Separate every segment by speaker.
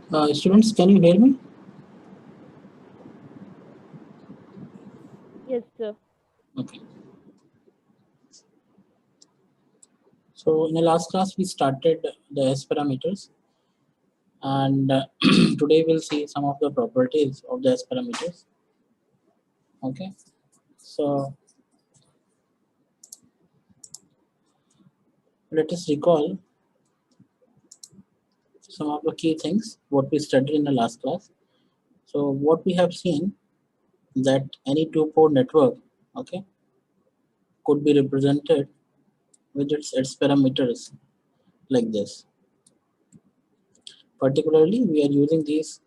Speaker 1: Students, can you hear me?
Speaker 2: Yes, sir.
Speaker 1: Okay. So in the last class, we started the S parameters, and today we'll see some of the properties of the S parameters. Okay. So let us recall some of the key things what we studied in the last class. So what we have seen that any two-port network, okay, could be represented with its S parameters like this. Particularly, we are using these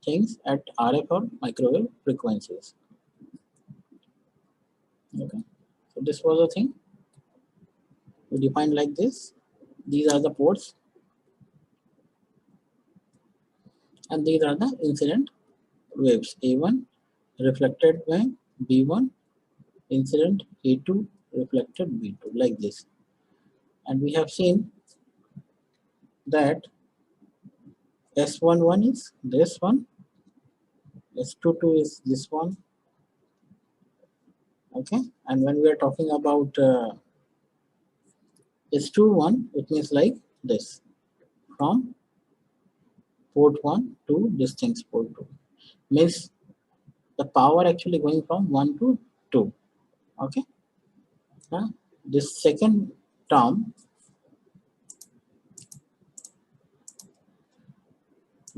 Speaker 1: things at RF or microwave frequencies. Okay, so this was the thing we defined like this. These are the ports, and these are the incident waves. A1 reflected wave, B1 incident, A2 reflected, B2, like this. And we have seen that S11 is this one, S22 is this one. Okay, and when we are talking about S21, it means like this, from port 1 to this thing's port 2. Means the power actually going from 1 to 2. Okay. This second term,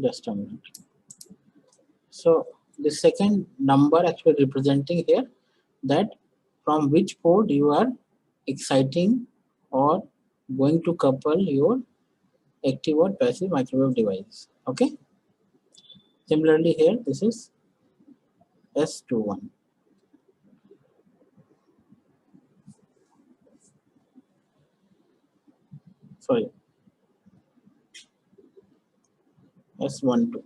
Speaker 1: just a minute. So the second number actually representing here that from which port you are exciting or going to couple your active or passive microwave device. Okay. Similarly here, this is S21. Sorry, S12.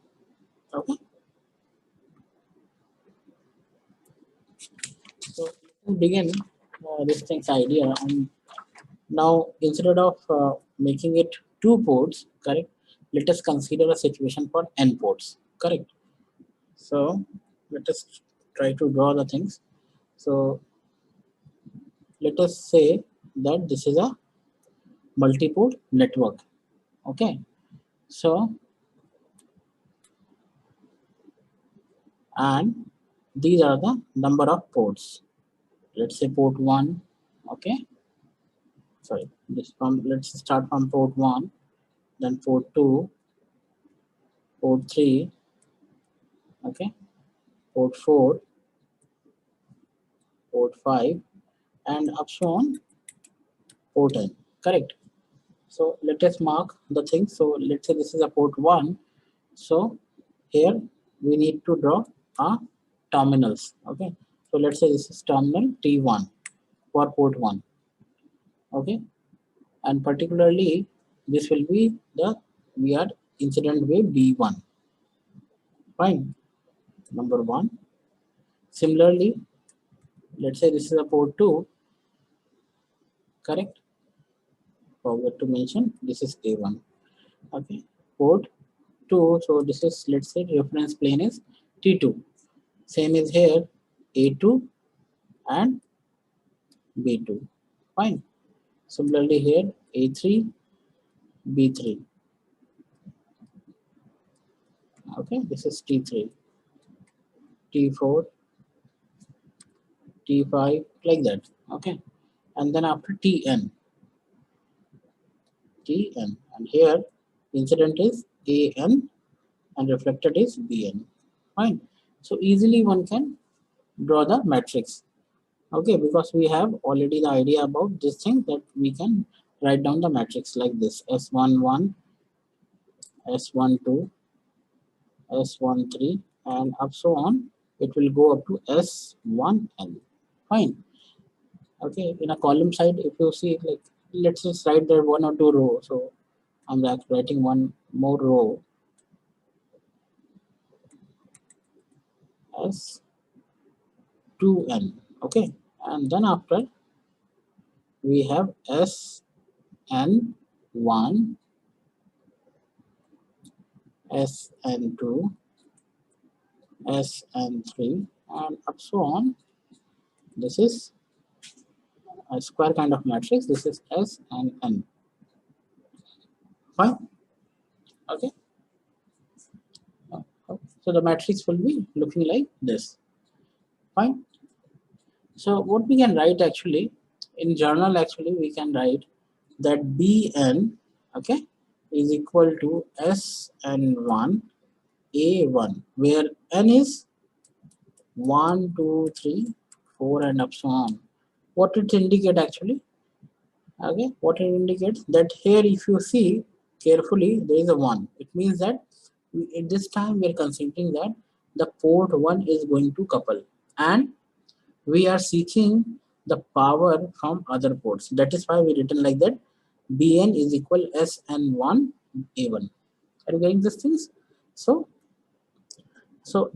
Speaker 1: Okay. So we begin this thing's idea, and now instead of making it two ports, correct? Let us consider a situation for n ports, correct? So let us try to draw the things. So let us say that this is a multiport network. Okay. So and these are the number of ports. Let's say port 1. Okay. Sorry. This from let's start from port 1, then port 2, port 3, okay, port 4, port 5, and up so on port n. Correct. So let us mark the thing. So let's say this is a port 1. So here we need to draw a terminals. Okay. So let's say this is terminal T1 for port 1. Okay. And particularly this will be the we are incident wave B1. Fine. Number 1. Similarly, let's say this is a port 2. Correct. Forgot to mention this is A1. Okay. Port 2. So this is, let's say, reference plane is T2. Same is here, A2 and B2. Fine. Similarly here, A3, B3. Okay, this is T3, T4, T5, like that. Okay. And then after Tn, Tn. And here, incident is An and reflected is Bn. Fine. So easily one can draw the matrix. Okay, because we have already the idea about this thing that we can write down the matrix like this: S11, S12, S13, and up so on. It will go up to S1n. Fine. Okay, in a column side, if you see, like, let's just write there one or two row. So I'm like writing one more row, S2n. Okay, and then after we have SN1, Sn2, Sn3, and up so on. This is a square kind of matrix. This is S and N. Fine. Okay. So the matrix will be looking like this. Fine. So what we can write actually in journal, actually we can write that Bn, okay, is equal to Sn1 A1, where N is 1, 2, 3, 4, and up so on. What it indicate actually? Okay, what it indicates that here, if you see carefully, there is a 1. It means that at this time we are considering that the port 1 is going to couple, and we are seeking the power from other ports. That is why we written like that. Bn is equal Sn1 A1. Are you getting these things? So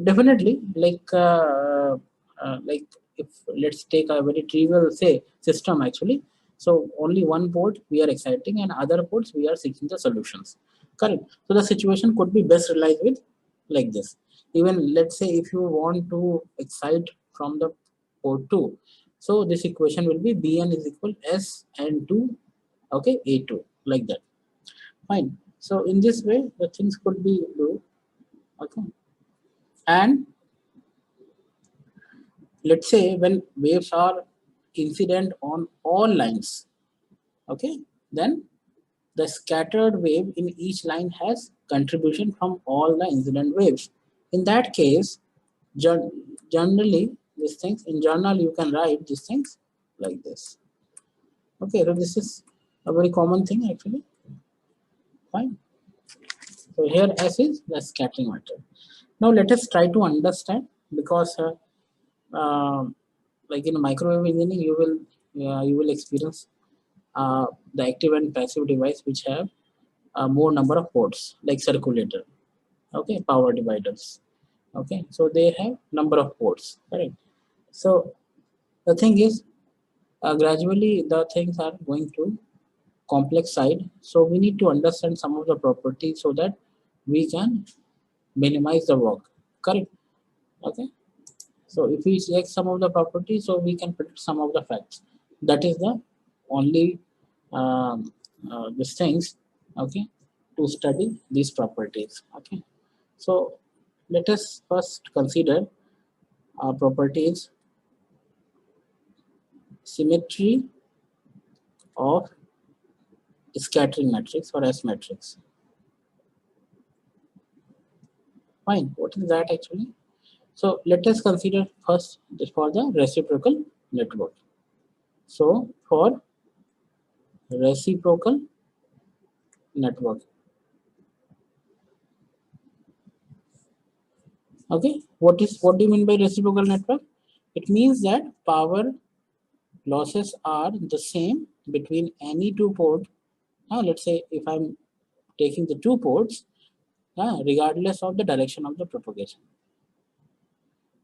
Speaker 1: definitely, like if let's take a very trivial say system actually. So only one port we are exciting, and other ports we are seeking the solutions. Correct. So the situation could be best realized with like this. Even let's say if you want to excite from the port 2, so this equation will be Bn is equal Sn2, okay, A2, like that. Fine. So in this way the things could be do. Okay. And let's say when waves are incident on all lines, okay, then the scattered wave in each line has contribution from all the incident waves. In that case, generally these things in journal you can write these things like this. Okay, so this is a very common thing actually. Fine. So here S is the scattering matter. Now let us try to understand, because like in microwave engineering you will experience the active and passive device which have more number of ports, like circulator, okay, power dividers, okay, so they have number of ports, correct? So the thing is, gradually the things are going to complex side, so we need to understand some of the properties so that we can minimize the work, correct? Okay. So if we check some of the properties, so we can predict some of the facts. That is the only these things, okay, to study these properties. Okay. So let us first consider properties symmetry of scattering matrix or S matrix. Fine. What is that actually? So let us consider first this for the reciprocal network. So for reciprocal network. Okay, what do you mean by reciprocal network? It means that power losses are the same between any two ports. Let's say if I'm taking the two ports, regardless of the direction of the propagation.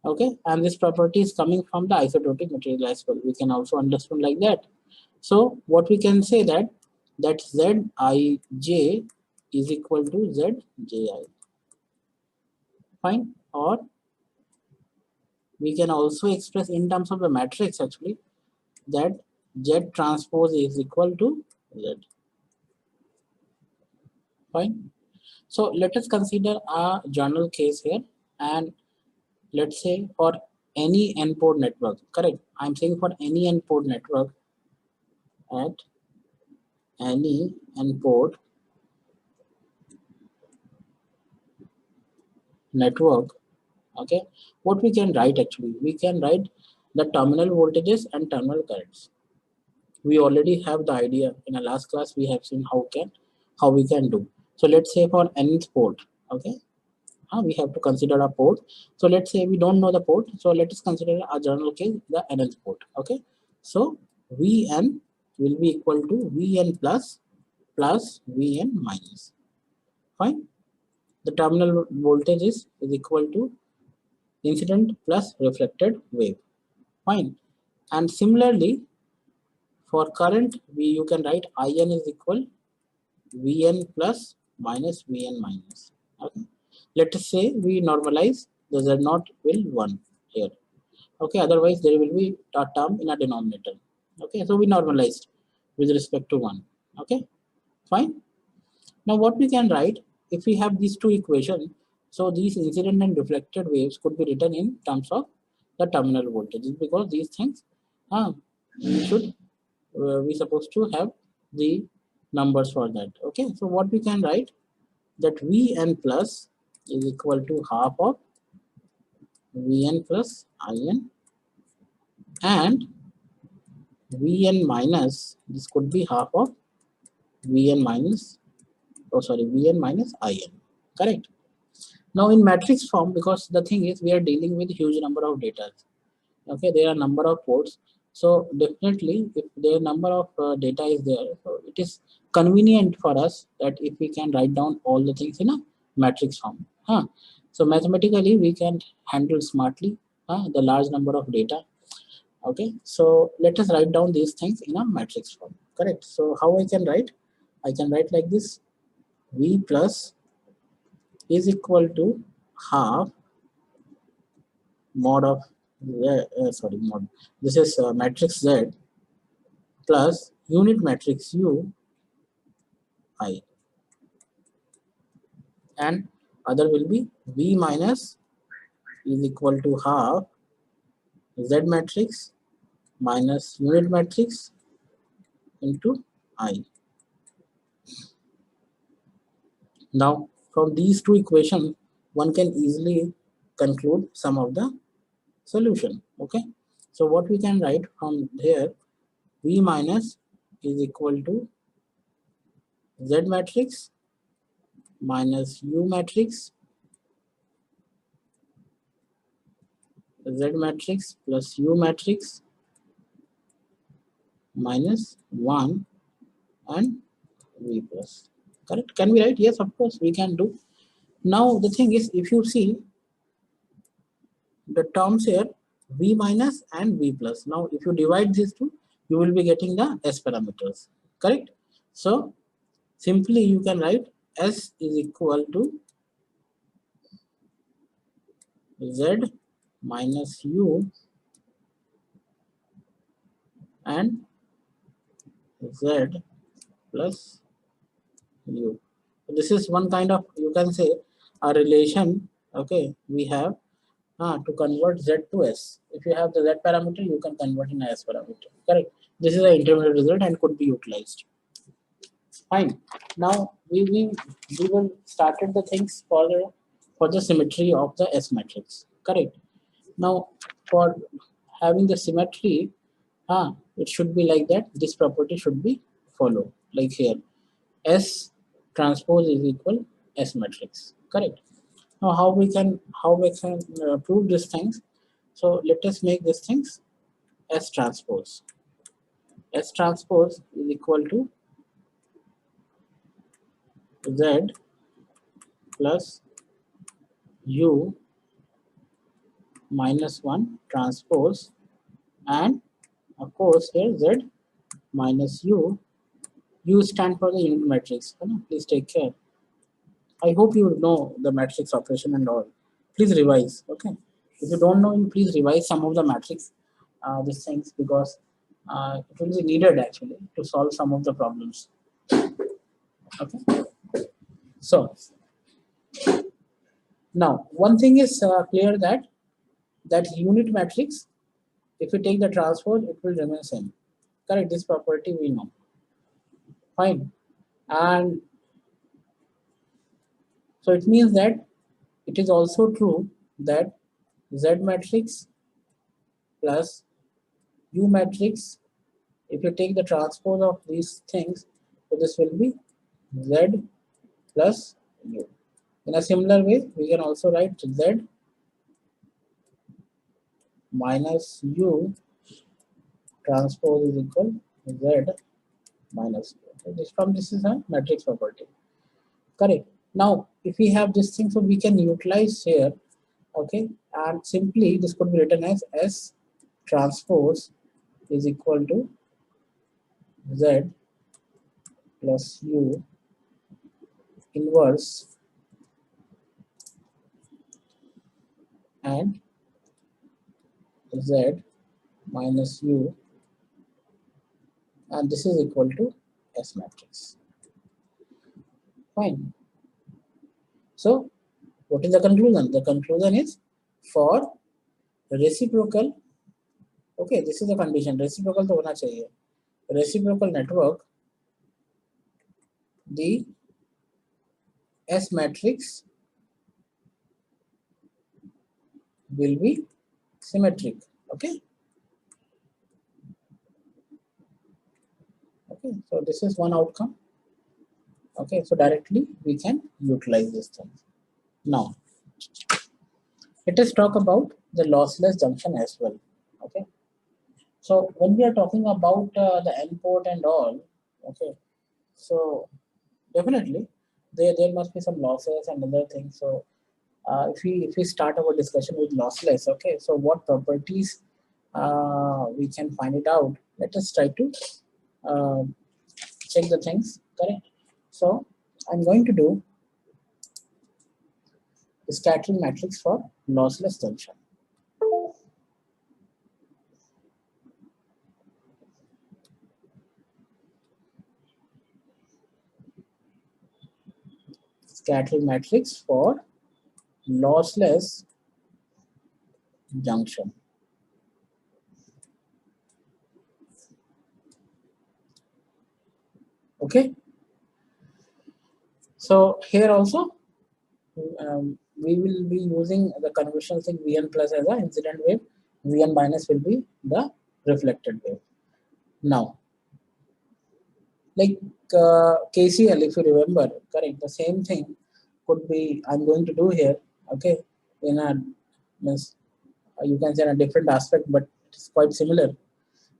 Speaker 1: Okay, and this property is coming from the isotropic material as well. We can also understand like that. So what we can say that Zij is equal to Zji. Fine. Or we can also express in terms of the matrix actually, that Z transpose is equal to Z. Fine. So let us consider a journal case here, and let's say for any n-port network, correct? I'm saying for any n-port network, at any n-port network, okay, what we can write actually, we can write the terminal voltages and terminal currents. We already have the idea. In a last class we have seen how we can do. So let's say for nth port, okay, we have to consider a port. So let's say we don't know the port, so let us consider a general case, the nth port. Okay, so Vn will be equal to Vn plus Vn minus. Fine. The terminal voltage is equal to incident plus reflected wave. Fine. And similarly for current, you can write In is equal Vn plus minus Vn minus. Okay. Let us say we normalize the z naught will 1 here. Okay, otherwise there will be a term in a denominator. Okay, so we normalized with respect to 1. Okay, fine. Now what we can write, if we have these two equations, so these incident and reflected waves could be written in terms of the terminal voltages, because these things we should we supposed to have the numbers for that. Okay, so what we can write, that Vn plus is equal to half of Vn plus In, and Vn minus, this could be half of Vn minus, oh sorry, Vn minus In, correct. Now in matrix form, because the thing is we are dealing with huge number of data. Okay, there are number of ports, so definitely if the number of data is there, so it is convenient for us that if we can write down all the things in a matrix form. So mathematically we can handle smartly the large number of data. Okay, so let us write down these things in a matrix form, correct. So how I can write like this: V plus is equal to half mod of sorry, mod, this is matrix Z plus unit matrix U I, and other will be V minus is equal to half Z matrix minus unit matrix into I. Now from these two equations one can easily conclude some of the solution. Okay, so what we can write from here, V minus is equal to Z matrix minus U matrix, Z matrix plus U matrix minus 1 and V plus. Correct? Can we write? Yes, of course we can do. Now the thing is, if you see the terms here, V minus and V plus. Now if you divide these two, you will be getting the S parameters. Correct? So simply you can write S is equal to Z minus U and Z plus U. This is one kind of, you can say, a relation. Okay, we have to convert Z to S. If you have the Z parameter, you can convert in a S parameter. Correct. This is an intermediate result and could be utilized. Fine. Now we will started the things for the symmetry of the S matrix. Correct. Now for having the symmetry, it should be like that. This property should be followed. Like here, S transpose is equal S matrix. Correct. Now how we can prove these things? So let us make these things S transpose. S transpose is equal to Z plus U minus 1 transpose, and of course here Z minus U. U stand for the unit matrix. Please take care. I hope you know the matrix operation and all. Please revise. Okay. If you don't know, you please revise some of the matrix these things, because it will be needed actually to solve some of the problems. Okay. So now one thing is clear, that unit matrix, if you take the transpose, it will remain same. Correct. This property we know. Fine. And so it means that it is also true that Z matrix plus U matrix, if you take the transpose of these things, so this will be Z plus U. In a similar way, we can also write Z minus U transpose is equal to Z minus U. So this is a matrix property. Correct. Now, if we have this thing, so we can utilize here. Okay, and simply this could be written as S transpose is equal to Z plus U inverse and Z minus U, and this is equal to S matrix. Fine. So what is the conclusion? The conclusion is for reciprocal, okay, this is the condition, reciprocal तो होना चाहिए. Reciprocal network, the S matrix will be symmetric. Okay. Okay. So this is one outcome. Okay. So directly we can utilize this thing. Now, let us talk about the lossless junction as well. Okay. So when we are talking about the N port and all, okay. So definitely there must be some losses and other things. So if we start our discussion with lossless, okay. So what properties we can find it out? Let us try to check the things. Correct. So I'm going to do the scattering matrix for lossless junction. Scattering matrix for lossless junction. Okay. So here also we will be using the conventional thing Vn plus as an incident wave, Vn minus will be the reflected wave. Now, like KCL, if you remember, correct, the same thing could be I'm going to do here, okay, in a means you can say in a different aspect, but it's quite similar.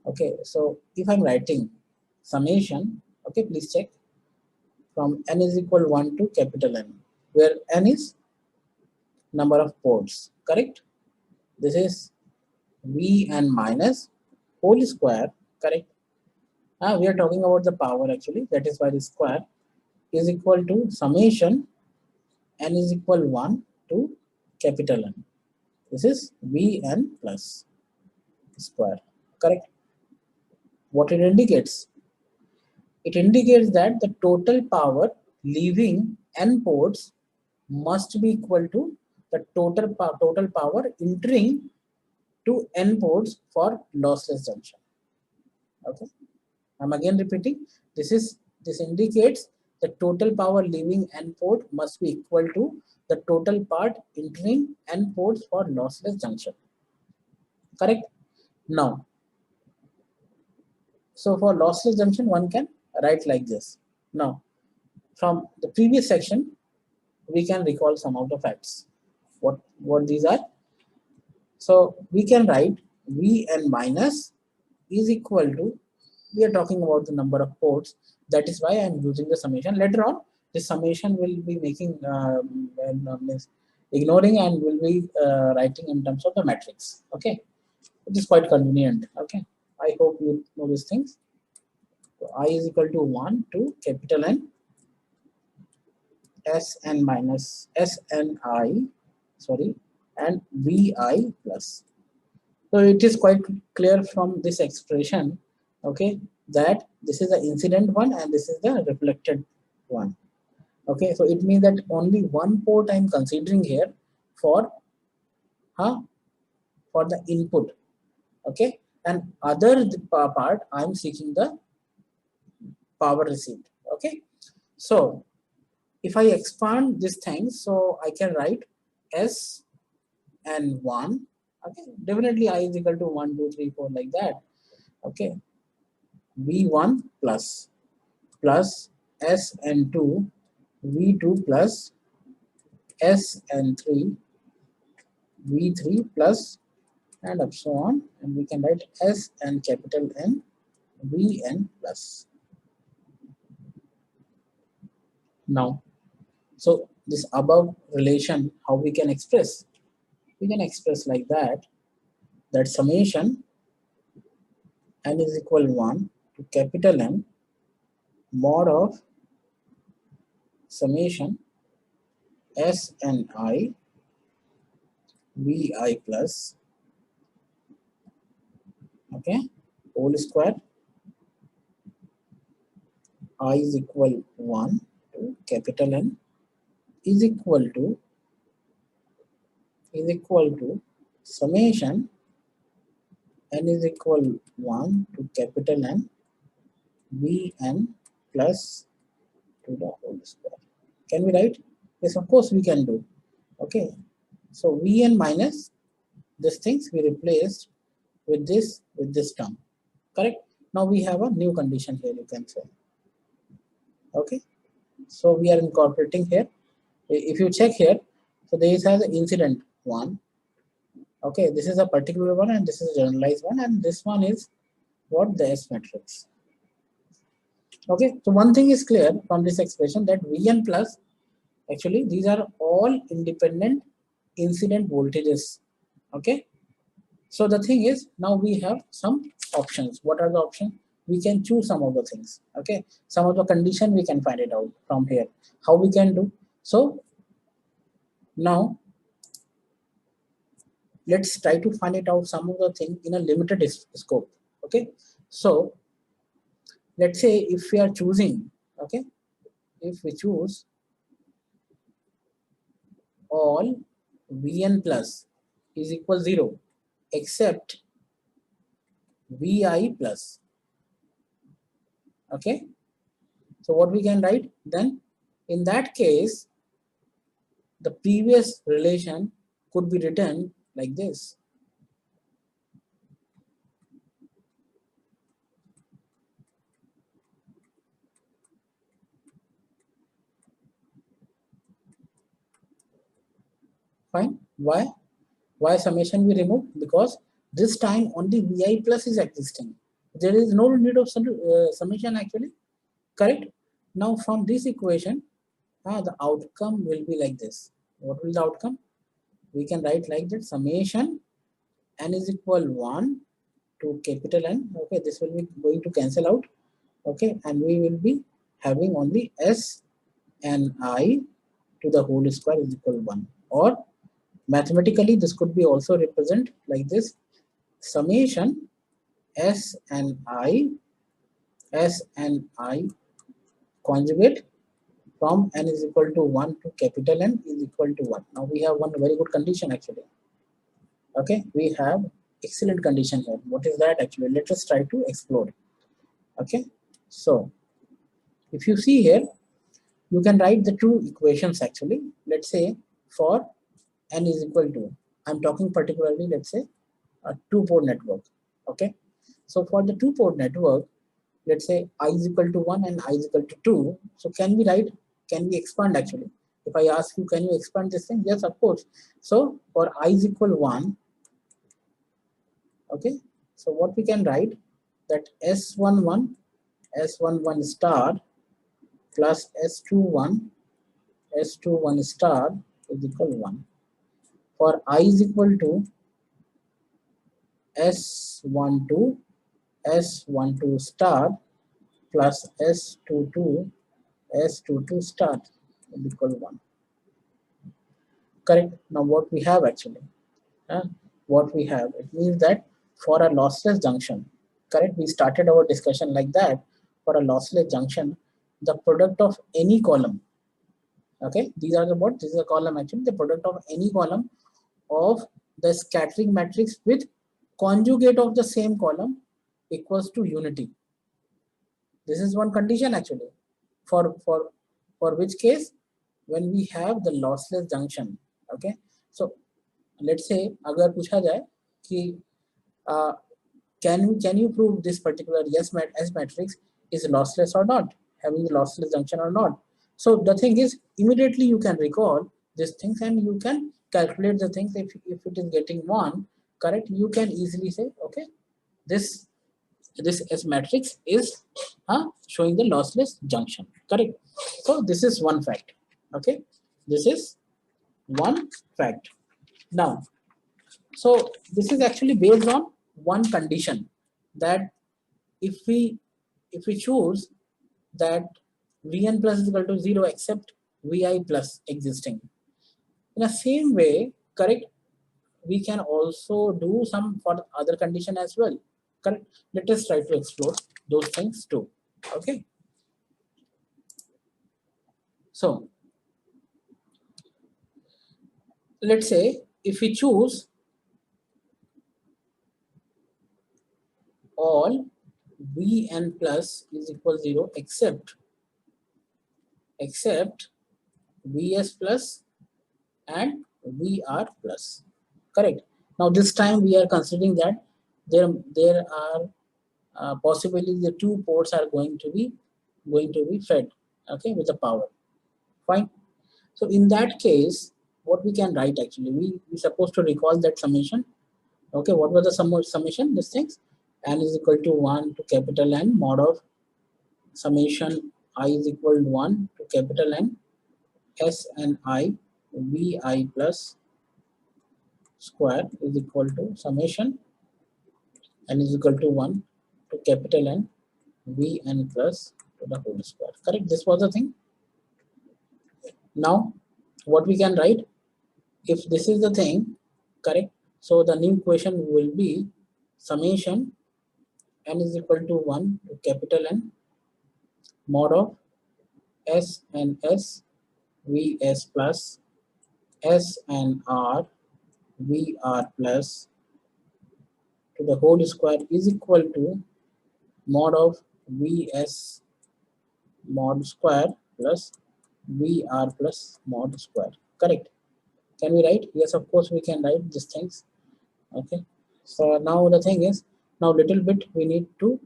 Speaker 1: Okay, so if I'm writing summation, okay, please check from n is equal 1 to capital N, where n is number of ports, correct? This is Vn minus whole square, correct? We are talking about the power actually, that is why the square is equal to summation n is equal 1 to capital N. This is Vn plus square, correct? What it indicates? It indicates that the total power leaving n ports must be equal to the total power entering to n ports for lossless junction. Okay, I'm again repeating. This indicates the total power leaving n port must be equal to the total part entering n ports for lossless junction. Correct? Now, so for lossless junction, one can write like this. Now, from the previous section, we can recall some of the facts. What these are? So we can write Vn minus is equal to, we are talking about the number of ports. That is why I am using the summation. Later on, the summation will be making ignoring and will be writing in terms of the matrix. Okay, it is quite convenient. Okay, I hope you know these things. So I is equal to 1 to capital N Sn minus Sni, sorry, and Vi plus. So it is quite clear from this expression, okay, that this is the incident one and this is the reflected one. Okay, so it means that only one port I am considering here for the input. Okay, and other part I am seeking the power received. Okay, so if I expand this thing, so I can write S and 1. Okay, definitely I is equal to 1, 2, 3, 4 like that. Okay, V1 plus S and 2, V2 plus S and 3, V3 plus, and up so on, and we can write S and capital N, Vn plus. Now, so this above relation, how we can express? We can express like that summation n is equal 1 to capital N mod of summation S and I vi plus, okay, whole square I is equal 1 to capital N is equal to summation n is equal 1 to capital N Vn plus to the whole square. Can we write? Yes, of course we can do. Okay, so Vn minus these things we replaced with this term. Correct? Now we have a new condition here, you can say. Okay, so we are incorporating here. If you check here, so this has an incident one. Okay, this is a particular one and this is a generalized one, and this one is what? The S matrix. Okay, so one thing is clear from this expression that Vn plus, actually these are all independent incident voltages. Okay, so the thing is, now we have some options. What are the options? We can choose some of the things. Okay, some of the condition we can find it out from here. How we can do? So now let's try to find it out some of the thing in a limited scope. Okay, so let's say if we are choosing, okay, if we choose all Vn plus is equal 0 except Vi plus. Okay, so what we can write then? In that case, the previous relation could be written like this. Fine. Why? Why summation we remove? Because this time only Vi plus is existing. There is no need of summation actually. Correct? Now from this equation, the outcome will be like this. What will the outcome? We can write like that: summation n is equal 1 to capital N. Okay, this will be going to cancel out. Okay, and we will be having only S and I to the whole square is equal 1. Or mathematically, this could be also represent like this: summation S and I conjugate from n is equal to 1 to capital N is equal to 1. Now we have one very good condition actually. Okay, we have excellent condition here. What is that actually? Let us try to explore. Okay, so if you see here, you can write the two equations actually. Let's say for n is equal to, I'm talking particularly, let's say a two-port network. Okay, so for the two-port network, let's say I is equal to 1 and I is equal to 2. So can we expand actually? If I ask you, can you expand this thing? Yes, of course. So for I is equal 1, okay, so what we can write that S11 star plus S21 star is equal 1. For I is equal to S12 star plus S22 star is equal 1. Correct. Now what we have actually? What we have, it means that for a lossless junction, correct, we started our discussion like that. For a lossless junction, the product of any column, okay, these are the what? This is a column actually. The product of any column of the scattering matrix with conjugate of the same column equals to unity. This is one condition actually. For which case, when we have the lossless junction. Okay, so let's say अगर पूछा जाए कि can you prove this particular S matrix is lossless or not, having the lossless junction or not? So the thing is, immediately you can recall these things and you can calculate the things. If it is getting 1, correct, you can easily say, okay, this S matrix is showing the lossless junction. Correct. So this is one fact. Okay, this is one fact. Now, so this is actually based on one condition, that if we choose that Vn plus is equal to 0 except Vi plus existing. In the same way, correct, we can also do some for other condition as well. Correct? Let us try to explore those things too. Okay. So let's say if we choose all Vn plus is equal 0 except Vs plus and Vr plus. Correct. Now this time we are considering that there are possibly the two ports are going to be fed, okay, with the power. Fine. So in that case, what we can write actually, we supposed to recall that summation. Okay, what was the summation? These things, n is equal to 1 to capital N mod of summation I is equal to 1 to capital N S and I Vi plus square is equal to summation n is equal to 1 to capital N Vn plus to the whole square. Correct? This was the thing. Now, what we can write, if this is the thing, correct? So the new equation will be summation n is equal to 1 to capital N mod of S and S Vs plus S and R Vr plus to the whole square is equal to mod of Vs mod square plus Vr plus mod square. Correct? Can we write? Yes, of course we can write these things. Okay. So now the thing is, now little bit we need to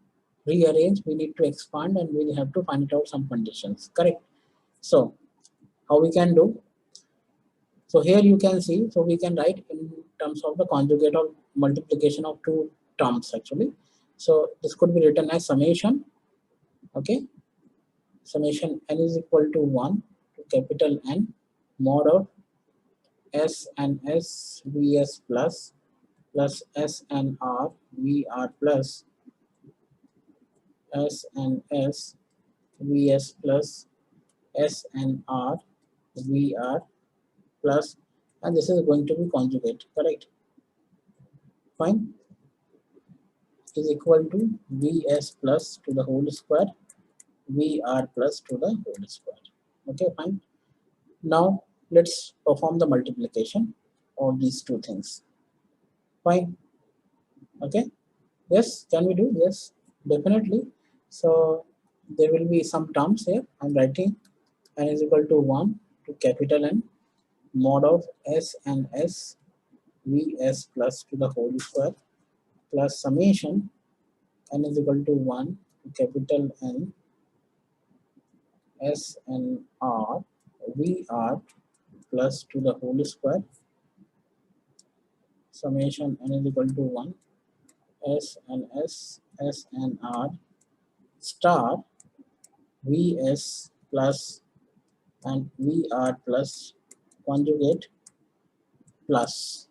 Speaker 1: rearrange, we need to expand, and we have to find out some conditions. Correct? So how we can do? So here you can see, so we can write in terms of the conjugate of multiplication of two terms actually. So this could be written as summation, okay, summation n is equal to 1 to capital N mod of S and S Vs plus S and R Vr plus S and S Vs plus S and R Vr plus, and this is going to be conjugate. Correct? Fine. Is equal to Vs plus to the whole square Vr plus to the whole square. Okay, fine. Now let's perform the multiplication of these two things. Fine. Okay. Yes, can we do? Yes, definitely. So there will be some terms here. I'm writing n is equal to 1 to capital N mod of S and S Vs plus to the whole square plus summation n is equal to 1 to capital N S and R Vr plus to the whole square summation n is equal to 1 S and S and R star Vs plus and Vr plus conjugate plus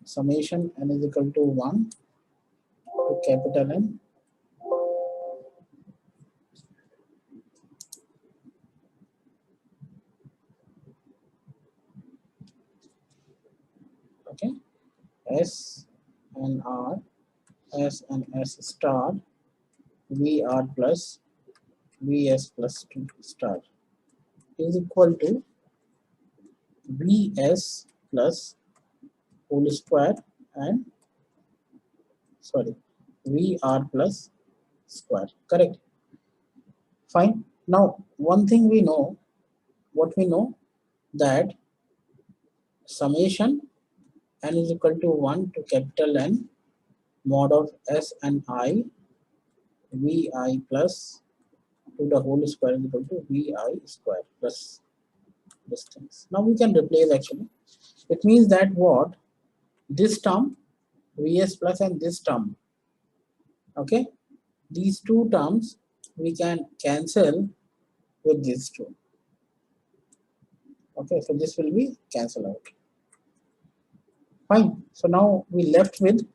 Speaker 1: summation n is equal to 1 to capital N okay S and R S and S star Vr plus Vs plus 2 star is equal to Vs plus whole square and sorry Vr plus square. Correct? Fine. Now one thing we know, what we know, that summation n is equal to 1 to capital N mod of S and I Vi plus to the whole square is equal to Vi square plus this things. Now we can replace actually. It means that what? This term Vs plus and this term, okay, these two terms we can cancel with these two. Okay, so this will be cancelled out. Fine. So now we left with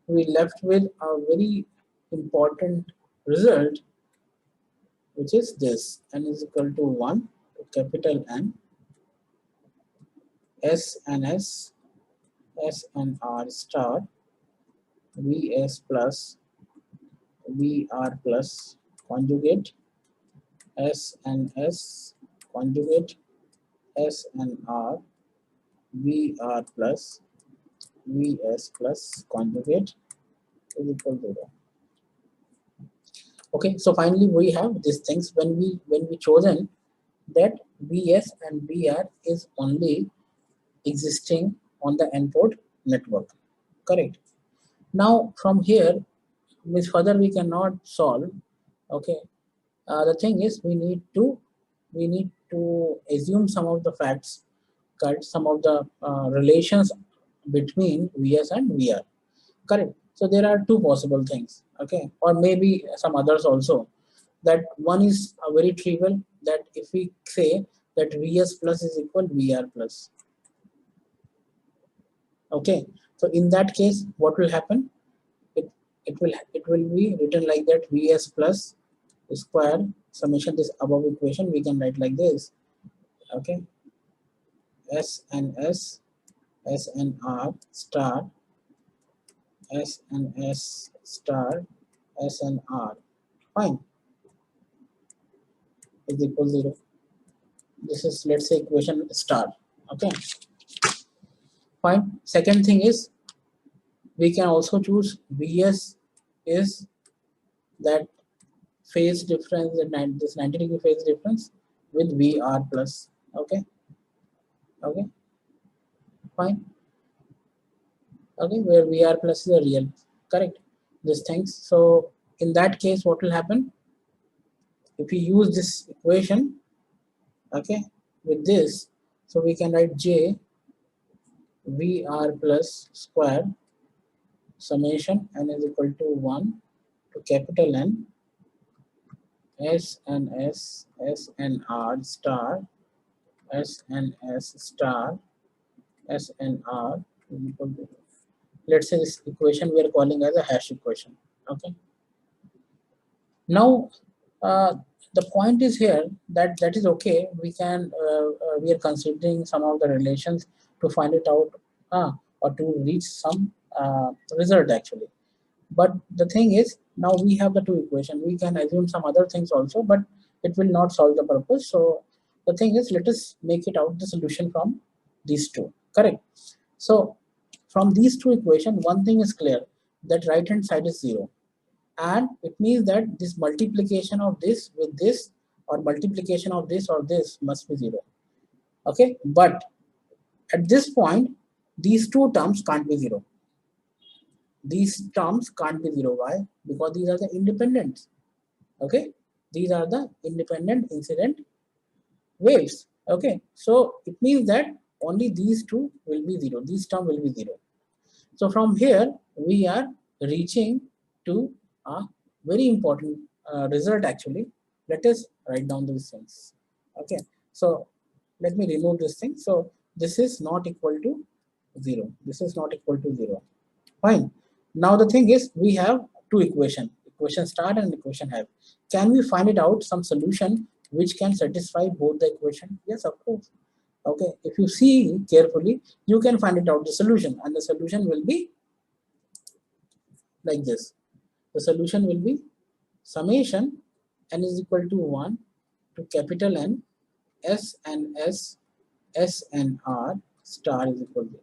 Speaker 1: a very important result, which is this: n is equal to 1 to capital N S and S, S and R star, VS plus VR plus conjugate, S and S conjugate, S and R, VR plus VS plus conjugate is equal to 0. Okay, so finally we have these things when we chosen that VS and VR is only existing on the N-port network. Correct. Now from here, with further we cannot solve. Okay. The thing is we need to assume some of the facts, correct? Some of the relations between VS and VR. Correct. So there are two possible things. Okay, or maybe some others also. That one is a very trivial. That if we say that VS plus is equal VR plus. Okay, so in that case, what will happen? It will be written like that: VS plus square summation this above equation we can write like this. Okay, S and S, S and R star, S and S star, S and R. Fine, is equal 0. This is, let's say, equation star. Okay, fine. Second thing is we can also choose VS is that phase difference, this 90-degree phase difference with VR plus. Okay, okay, fine. Okay, where VR plus is a real, correct, these things. So in that case, what will happen if we use this equation? Okay, with this, so we can write J VR plus square summation n is equal to 1 to capital N S and S, S and R star, S and S star, S and R is equal to, let's say, this equation we are calling as a hash equation. Okay. Now, the point is here that is okay. We are considering some of the relations to find it out, or to reach some result actually. But the thing is, now we have the two equations. We can assume some other things also, but it will not solve the purpose. So the thing is, let us make it out the solution from these two. Correct. So from these two equations, one thing is clear, that right hand side is 0. And it means that this multiplication of this with this, or multiplication of this or this, must be 0. Okay, but at this point these two terms can't be 0. These terms can't be 0. Why? Because these are the independent. Okay, these are the independent incident waves. Okay, so it means that only these two will be 0. These term will be 0. So from here we are reaching to a very important result actually. Let us write down these things. Okay, so let me remove this thing. So this is not equal to 0. This is not equal to 0. Fine. Now the thing is, we have two equation, equation start and equation have. Can we find it out some solution which can satisfy both the equation? Yes, of course. Okay, if you see carefully, you can find it out the solution, and the solution will be like this. The solution will be summation n is equal to 1 to capital N S and S, S and R star is equal to 0.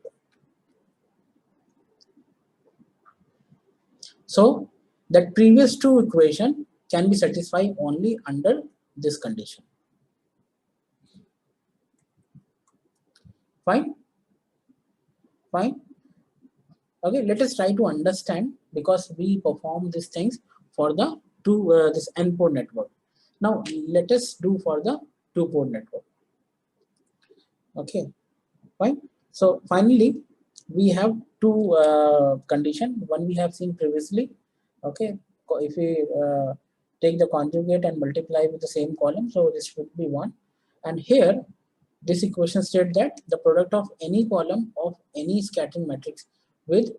Speaker 1: So that previous two equation can be satisfied only under this condition. Fine, fine. Okay, let us try to understand, because we perform these things for the this n-port network. Now let us do for the two-port network. Okay, fine. So finally we have two condition. One we have seen previously. Okay, if we take the conjugate and multiply with the same column, so this should be 1. And here this equation states that the product of any column of any scattering matrix with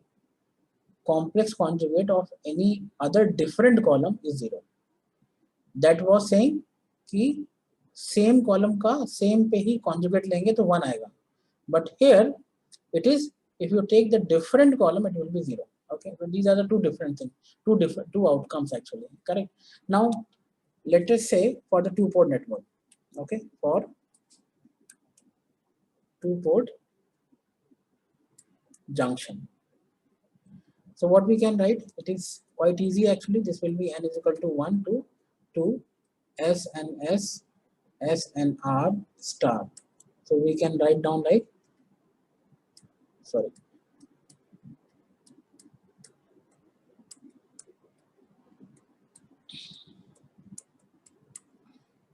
Speaker 1: complex conjugate of any other different column is 0. That was saying कि same column का same पे ही conjugate लेंगे तो 1 आएगा. But here it is, if you take the different column, it will be 0. Okay, so these are the two different things, two outcomes actually, correct? Now let us say for the two-port network, okay, for two-port junction. So what we can write, it is quite easy actually. This will be n is equal to 1 to 2 S and S, S and R star. So we can write down like, sorry,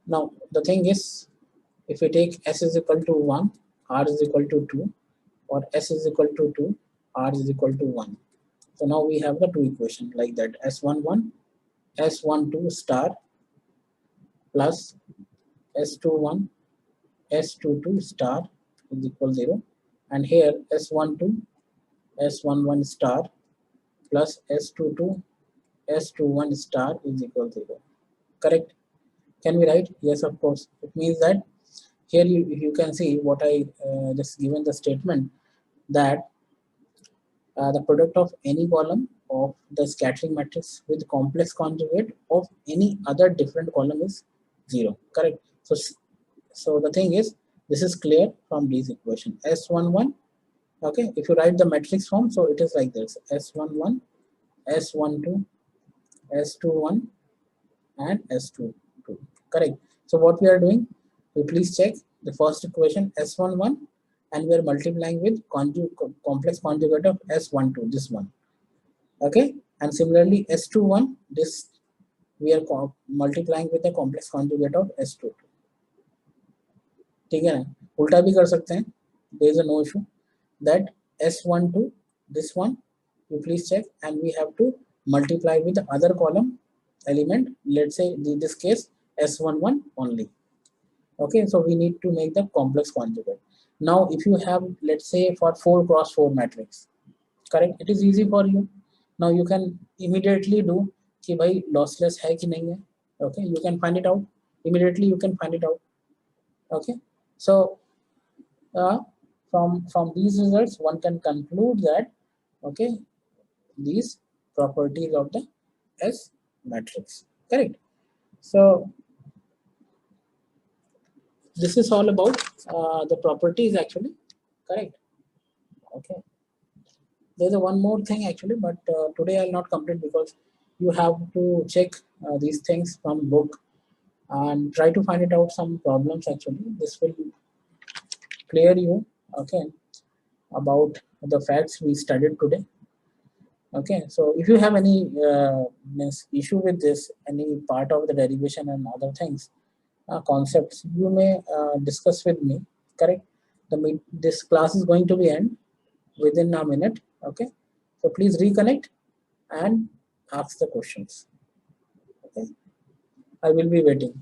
Speaker 1: now the thing is, if we take S is equal to 1, R is equal to 2, or S is equal to 2, R is equal to 1. So now we have the two equations like that, S11, S12 star plus S21, S22 star is equal 0. And here S12, S11 star plus S22, S21 star is equal 0. Correct? Can we write? Yes, of course. It means that here you can see what I just given the statement, that the product of any column of the scattering matrix with complex conjugate of any other different column is 0. Correct? So the thing is, this is clear from these equation. S11, okay, if you write the matrix form, so it is like this: S11, S12, S21, and S22. Correct? So what we are doing, we please check the first equation S11, and we are multiplying with complex conjugate of S12, this one. Okay, and similarly S21, this we are multiplying with the complex conjugate of S22. ठीक है ना, उल्टा भी कर सकते हैं, there is a no issue. That S12, this one, you please check, and we have to multiply with the other column element, let's say in this case S11 only. Okay, so we need to make the complex conjugate. Now if you have, let's say for 4 cross 4 matrix, correct, it is easy for you. Now you can immediately do कि भाई lossless है कि नहीं है. Okay, you can find it out immediately, you can find it out. Okay, so from these results one can conclude that, okay, these properties of the S matrix, correct? So this is all about the properties actually, correct? Okay, there's a one more thing actually, but today I'll not complete because you have to check these things from book and try to find it out some problems actually. This will clear you, okay, about the facts we studied today. Okay, so if you have any issue with this, any part of the derivation and other things, concepts, you may discuss with me, correct? This class is going to be end within a minute, okay? So please reconnect and ask the questions, okay? I will be waiting.